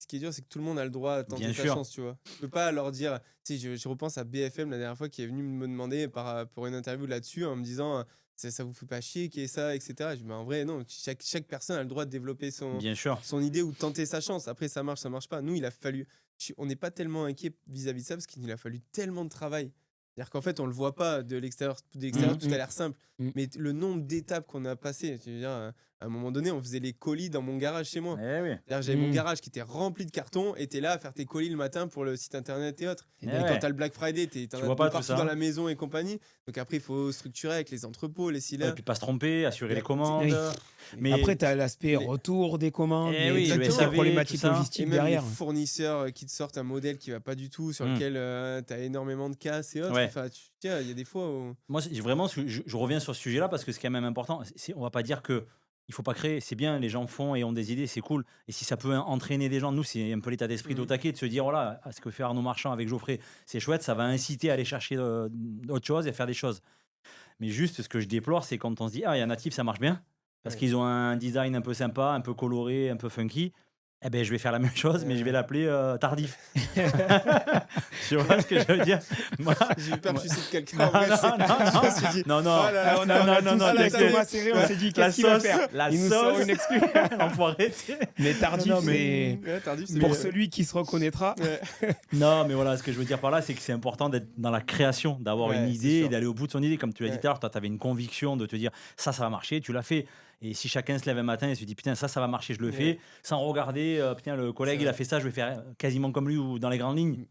qui est dur, c'est que tout le monde a le droit à tenter Bien sa sûr. chance, tu vois. Je peux pas leur dire, tu sais, je repense à BFM la dernière fois qui est venu me demander pour une interview là-dessus en me disant, ça vous fait pas chier qu'il y ait ça, etc. Je dis, mais en vrai, non, chaque personne a le droit de développer Bien sûr. son idée ou de tenter sa chance. Après, ça marche pas. Nous, il a fallu, on n'est pas tellement inquiet vis-à-vis de ça parce qu'il a fallu tellement de travail. C'est-à-dire qu'en fait, on le voit pas de l'extérieur, Mhm. tout a l'air simple. Mhm. Mais le nombre d'étapes qu'on a passées, tu veux dire, à un moment donné, on faisait les colis dans mon garage chez moi. Eh oui. C'est-à-dire, j'avais mon Mm. garage qui était rempli de cartons et t'es là à faire tes colis le matin pour le site internet et autres. Eh Et ouais. quand t'as le Black Friday, t'en Tu as vois de pas tout partout ça. dans la maison et compagnie. Donc après, il faut structurer avec les entrepôts, les Et cylindres. puis pas se tromper, assurer Mais- les commandes. Oui. Mais Après, tu as l'aspect Mais- retour des commandes, Eh oui, le toutes SAV, les problématiques tout ça. Et logistiques même derrière. les fournisseurs qui te sortent un modèle qui va pas du tout, sur Mm. lequel t'as énormément de casses et autres. Ouais. Enfin, tiens, il y a des fois où... moi, vraiment, je reviens sur ce sujet-là parce que c'est quand même important. On va pas dire que il faut pas créer. C'est bien, les gens font et ont des idées, c'est cool. Et si ça peut entraîner des gens, nous, c'est un peu l'état d'esprit Mhm. d'au taquet de se dire, voilà, ce que fait Arnaud Marchand avec Geoffrey, c'est chouette, ça va inciter à aller chercher d'autres choses et à faire des choses. Mais juste, ce que je déplore, c'est quand on se dit, il y a Native, ça marche bien, parce Ouais. qu'ils ont un design un peu sympa, un peu coloré, un peu funky. Eh ben, je vais faire la même chose, mais je vais l'appeler Tardif. Tu vois ce que je veux dire? Moi- J'ai eu peur que tu cites quelqu'un. Non, en vrai, non, c'est- non, je me suis dit, non, non, oh là là, On a tous non, la t'inquiète. Thomas serré, on s'est dit La qu'est-ce qu'il va sauce, faire. la Il nous sort sauce. une excuse. Enfoiré. Mais tardif, Non, mais- c'est Ouais, Tardif, c'est pour bien. celui qui se reconnaîtra. Ouais. Non, mais voilà, ce que je veux dire par là, c'est que c'est important d'être dans la création, d'avoir Ouais, une c'est idée et sûr. d'aller au bout de son idée. Comme tu l'as dit Ouais. tout à l'heure, toi, tu avais une conviction de te dire ça va marcher, tu l'as fait. Et si chacun se lève un matin et se dit putain, ça va marcher, je le Ouais. fais, sans regarder, putain, le collègue, C'est il a vrai. fait ça, je vais faire quasiment comme lui ou dans les grandes lignes.